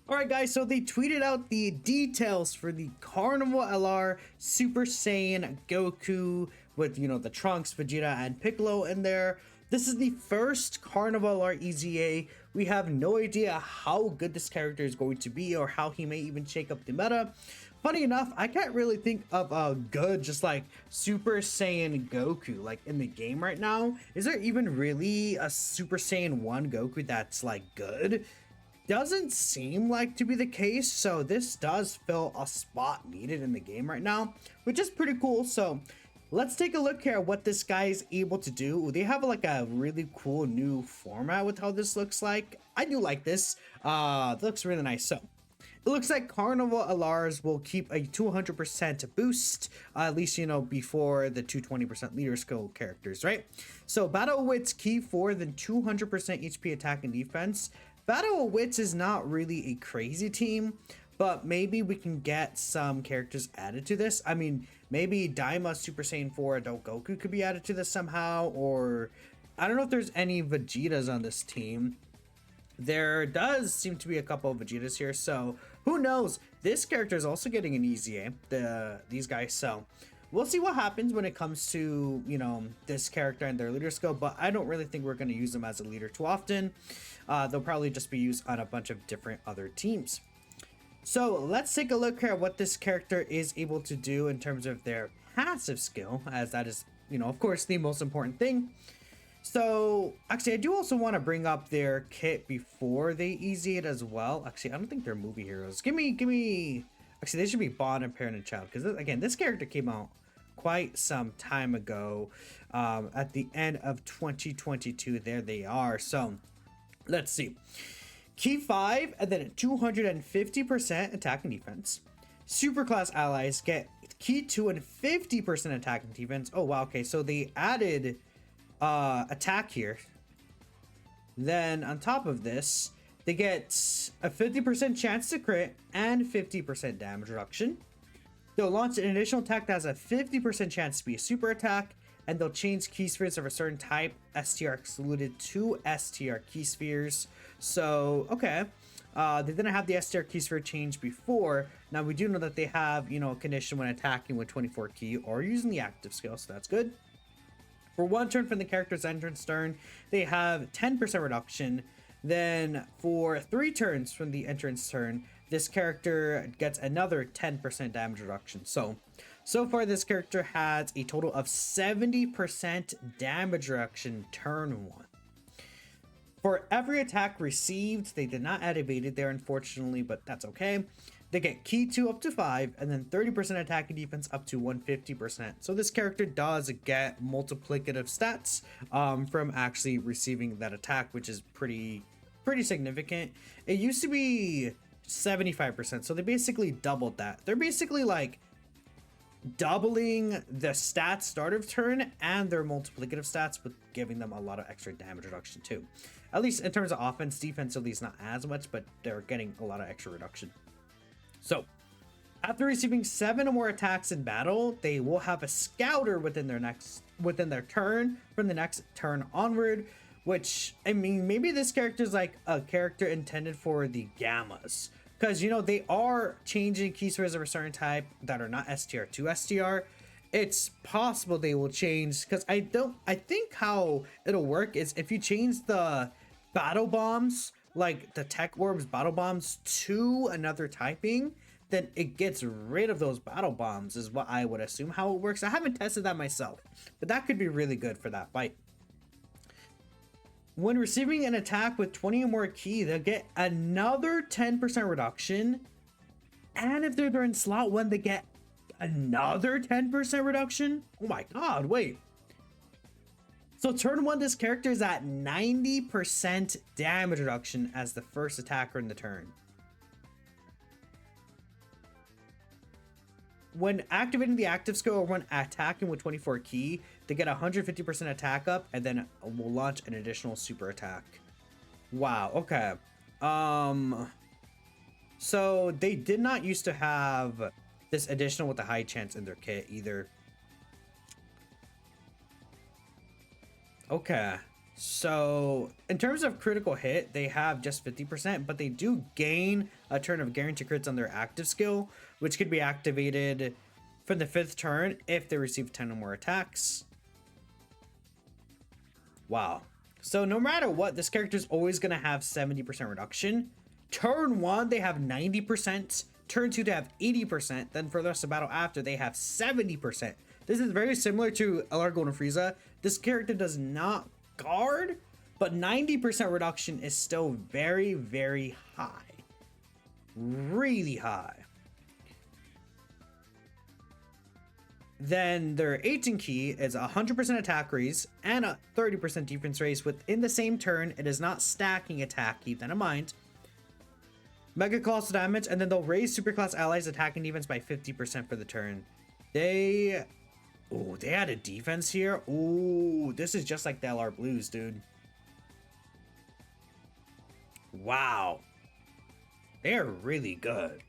Alright guys, so they tweeted out the details for the Carnival LR Super Saiyan Goku with, the Trunks, Vegeta, and Piccolo in there. This is the first Carnival LR EZA. We have no idea how good this character is going to be or how he may even shake up the meta. Funny enough, I can't really think of a good, just like Super Saiyan Goku, like in the game right now. Is there even really a Super Saiyan 1 Goku that's like good? Doesn't seem like to be the case, so this does fill a spot needed in the game right now, which is pretty cool. So let's take a look here at what this guy is able to do. They have like a really cool new format with how this looks like. I do like this. It looks really nice. So it looks like Carnival LRs will keep a 200% boost, at least, before the 220% leader skill characters, right? So Battle Wits key 4, then 200% HP attack and defense. Battle Wits is not really a crazy team, but maybe we can get some characters added to this. I mean, maybe Daima Super Saiyan 4 Adult Goku could be added to this somehow, or I don't know if there's any Vegetas on this team. There does seem to be a couple of Vegetas here, so who knows? This character is also getting an EZA, these guys, so we'll see what happens when it comes to, this character and their leader skill, but I don't really think we're going to use them as a leader too often. They'll probably just be used on a bunch of different other teams. So let's take a look here at what this character is able to do in terms of their passive skill, as that is, of course, the most important thing. So actually, I do also want to bring up their kit before they EZ it as well. Actually, I don't think they're movie heroes. Give me. Actually, they should be Bond and Parent and Child, because again, this character came out quite some time ago, at the end of 2022. There they are. So let's see. Key 5 and then 250% attack and defense. Superclass allies get key 2 and 50% attack and defense. Oh wow, okay, so they added attack here. Then on top of this, they get a 50% chance to crit and 50% damage reduction. They'll launch an additional attack that has a 50% chance to be a super attack, and they'll change key spheres of a certain type, STR excluded, to STR key spheres. So, okay. They didn't have the STR key sphere change before. Now, we do know that they have, a condition when attacking with 24 key or using the active skill, so that's good. For one turn from the character's entrance turn, they have 10% reduction. Then for 3 turns from the entrance turn, this character gets another 10% damage reduction. So far this character has a total of 70% damage reduction turn 1. For every attack received, they did not add evaded there, unfortunately, but that's okay. They get key 2 up to 5, and then 30% attack and defense up to 150%. So this character does get multiplicative stats from actually receiving that attack, which is pretty significant. It used to be 75%, so they basically doubled that. They're basically like doubling the stats start of turn and their multiplicative stats, with giving them a lot of extra damage reduction too. At least in terms of offense, defense at least not as much, but they're getting a lot of extra reduction. So after receiving 7 or more attacks in battle, they will have a scouter within their turn from the next turn onward, which, I mean, maybe this character is like a character intended for the Gammas, because they are changing key spheres of a certain type that are not STR to STR. It's possible they will change, because I think how it'll work is if you change the battle bombs, like the Tech Orbs battle bombs, to another typing, then it gets rid of those battle bombs, is what I would assume how it works. I haven't tested that myself, but that could be really good for that fight. When receiving an attack with 20 or more key, they'll get another 10% reduction. And if they're during slot 1, they get another 10% reduction. Oh my god, wait. So turn 1, this character is at 90% damage reduction as the first attacker in the turn. When activating the active skill or when attacking with 24 key, they get 150% attack up, and then will launch an additional super attack. Wow, okay. So they did not used to have this additional with the high chance in their kit either. Okay. So in terms of critical hit, they have just 50%, but they do gain a turn of guaranteed crits on their active skill, which could be activated for the 5th turn if they receive 10 or more attacks. Wow. So no matter what, this character is always going to have 70% reduction. Turn 1, they have 90%. Turn 2, they have 80%. Then for the rest of the battle after, they have 70%. This is very similar to LR Golden Frieza. This character does not guard, but 90% reduction is still very, very high. Really high. Then their 18 key is 100% attack raise and a 30% defense raise within the same turn. It is not stacking attack, keep that in mind. Mega colossal damage, and then they'll raise superclass allies attacking defense by 50% for the turn. They had a defense here. Ooh, this is just like the LR Blues, dude. Wow. They're really good.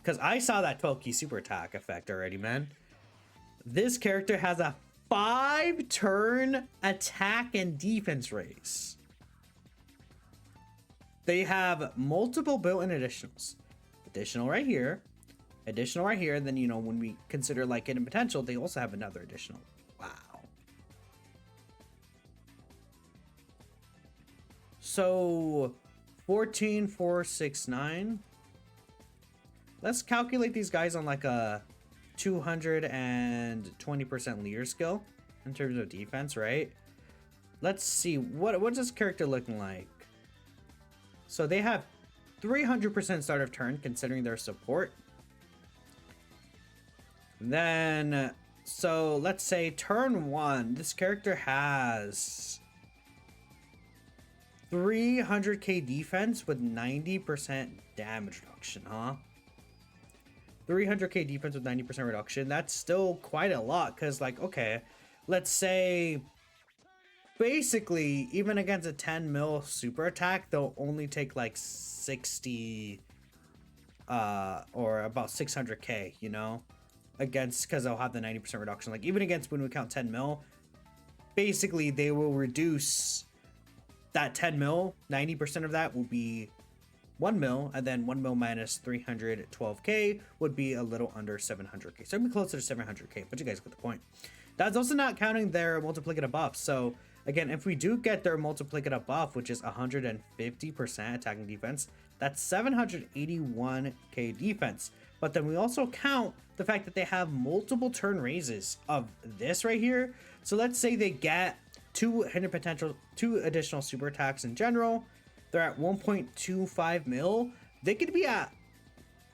Because I saw that 12 key super attack effect already, man. This character has a 5-turn attack and defense raise. They have multiple built-in additionals. Additional right here. Additional right here. Then, you know, when we consider like hidden potential, they also have another additional. Wow. So 14, 4, 6, 9. Let's calculate these guys on like a 220% leader skill in terms of defense, right? Let's see, what's this character looking like? So they have 300% start of turn considering their support. Then, so let's say turn 1, this character has 300k defense with 90% damage reduction, huh? 300k defense with 90% reduction. That's still quite a lot because, like, okay, let's say basically even against a 10 mil super attack, they'll only take like 60 or about 600k, you know, against, because they'll have the 90% reduction. Like even against when we count 10 mil, basically they will reduce that 10 mil, 90% of that will be 1 mil, and then 1 mil minus 312k would be a little under 700k. So it'd be closer to 700k, but you guys get the point. That's also not counting their multiplicative buff. So again, if we do get their multiplicative buff, which is 150% attacking defense, that's 781k defense. But then we also count the fact that they have multiple turn raises of this right here. So let's say they get 2 additional super attacks in general. They're at 1.25 mil. They could be at,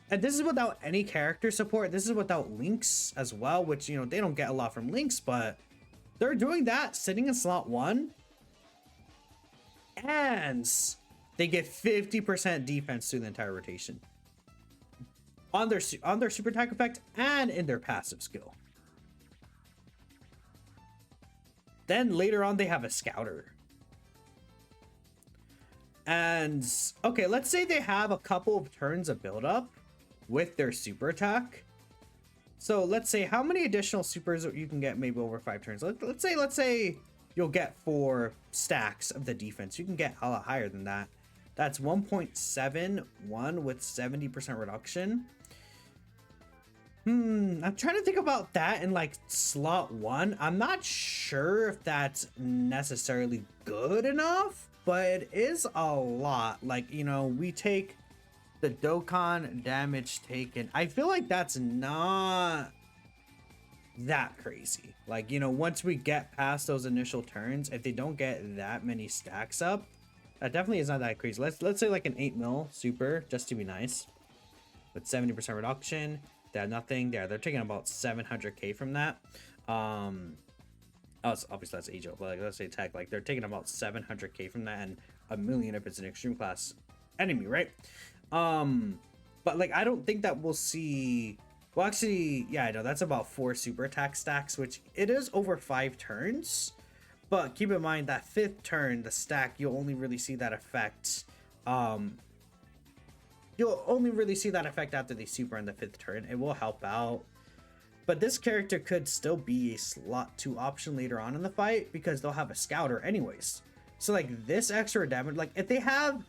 and this is without any character support. This is without links as well, which, you know, they don't get a lot from links, but they're doing that sitting in slot 1. And they get 50% defense through the entire rotation on their super attack effect and in their passive skill. Then later on, they have a scouter. And okay, let's say they have a couple of turns of build up with their super attack. So let's say how many additional supers you can get maybe over 5 turns. Let's say you'll get 4 stacks of the defense. You can get a lot higher than that. That's 1.71 with 70% reduction. I'm trying to think about that in like slot 1. I'm not sure if that's necessarily good enough, but it is a lot. Like, you know, we take the Dokkan damage taken. I feel like that's not that crazy. Like, you know, once we get past those initial turns, if they don't get that many stacks up, that definitely is not that crazy. Let's say like an 8 mil super, just to be nice, with 70% reduction. They have nothing there. They're taking about 700k from that. Obviously that's age, but like, let's say tech, like they're taking about 700k from that, and a million if it's an extreme class enemy, right? But like I don't think that we'll see. Well, actually, yeah, I know that's about 4 super attack stacks, which it is over 5 turns. But keep in mind that 5th turn, the stack, you'll only really see that effect. You'll only really see that effect after the super in the 5th turn. It will help out. But this character could still be a slot 2 option later on in the fight because they'll have a scouter anyways. So like this extra damage, like if they have,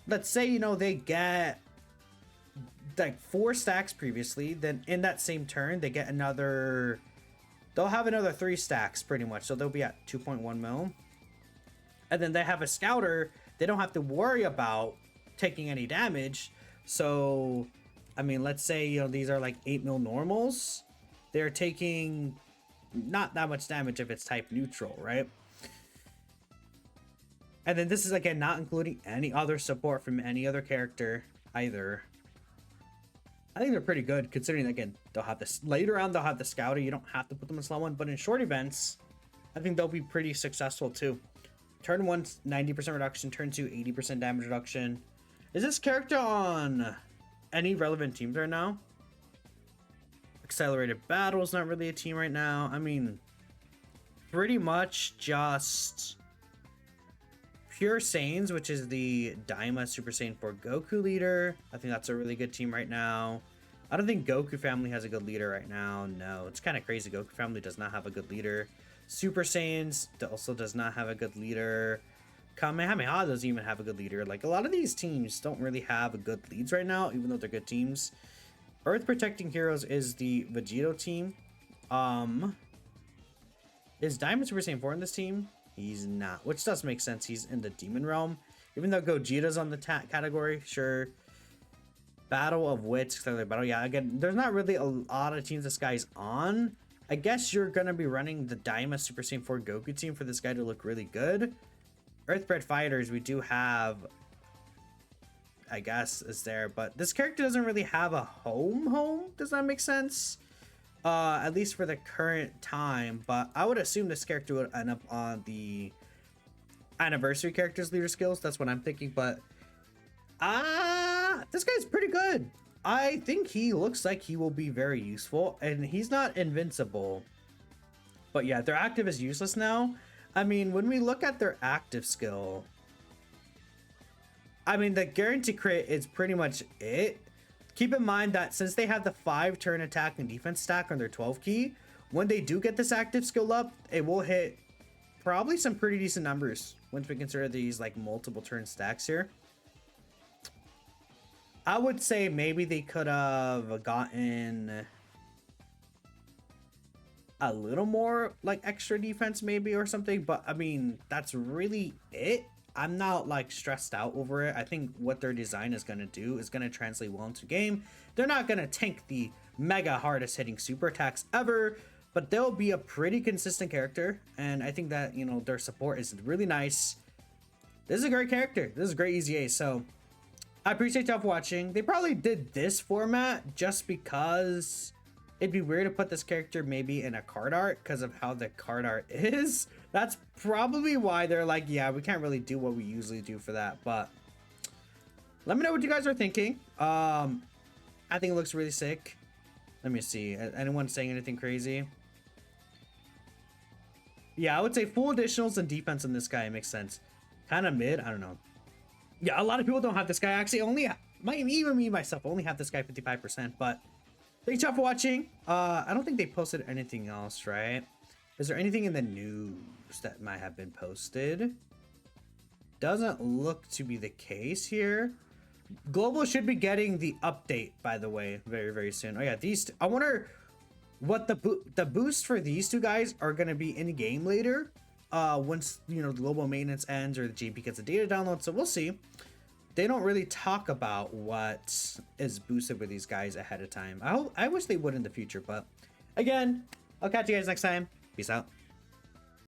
let's say, you know, they get like 4 stacks previously, then in that same turn they get another, they'll have another 3 stacks pretty much, so they'll be at 2.1 mil, and then they have a scouter, they don't have to worry about taking any damage. So I mean, let's say, you know, these are like 8 mil normals, they're taking not that much damage if it's type neutral, right? And then this is again not including any other support from any other character either. I think they're pretty good considering, again, they'll have this later on, they'll have the scouter. You don't have to put them in slot 1, but in short events, I think they'll be pretty successful too. Turn 1, 90% reduction, turn 2, 80% damage reduction. Is this character on any relevant teams right now? Accelerated Battle is not really a team right now. I mean, pretty much just Pure Saiyans, which is the Daima Super Saiyan 4 Goku leader. I think that's a really good team right now. I don't think Goku family has a good leader right now. No, it's kind of crazy. Goku family does not have a good leader. Super Saiyans also does not have a good leader. Kamehameha doesn't even have a good leader. Like, a lot of these teams don't really have good leads right now, even though they're good teams. Earth Protecting Heroes is the Vegito team. Is Diamond Super Saiyan 4 in this team? He's not, which does make sense. He's in the Demon Realm. Even though Gogeta's on the category, sure. Battle of Wits, clearly battle. Yeah, again, there's not really a lot of teams this guy's on. I guess you're going to be running the Daima Super Saiyan 4 Goku team for this guy to look really good. Earthbred Fighters, we do have, I guess, is there. But this character doesn't really have a home. Does that make sense? At least for the current time, but I would assume this character would end up on the anniversary characters leader skills. That's what I'm thinking, but this guy's pretty good. I think he looks like he will be very useful, and he's not invincible. But yeah, their active is useless now. I mean, when we look at their active skill, I mean, the guarantee crit is pretty much it. Keep in mind that since they have the 5 turn attack and defense stack on their 12 key, when they do get this active skill up, it will hit probably some pretty decent numbers once we consider these like multiple turn stacks here. I would say maybe they could have gotten a little more like extra defense maybe or something, but I mean, that's really it. I'm not like stressed out over it. I think what their design is going to do is going to translate well into game. They're not going to tank the mega hardest hitting super attacks ever, but they'll be a pretty consistent character. And I think that, you know, their support is really nice. This is a great character. This is a great EZA. So I appreciate y'all for watching. They probably did this format just because it'd be weird to put this character maybe in a card art because of how the card art is. That's probably why they're like, yeah, we can't really do what we usually do for that. But let me know what you guys are thinking. I think it looks really sick. Let me see. Anyone saying anything crazy? Yeah, I would say full additionals and defense on this guy makes sense. Kind of mid. I don't know. Yeah, a lot of people don't have this guy. Actually, even me myself only have this guy 55%. But thanks y'all for watching. I don't think they posted anything else, right? Is there anything in the news that might have been posted? Doesn't look to be the case here. Global should be getting the update, by the way, very, very soon. Oh yeah, these I wonder what the boost for these two guys are going to be in game later. Once, you know, the global maintenance ends or the GP gets a data download. So we'll see. They don't really talk about what is boosted with these guys ahead of time. I wish they would in the future, but again, I'll catch you guys next time. Peace out.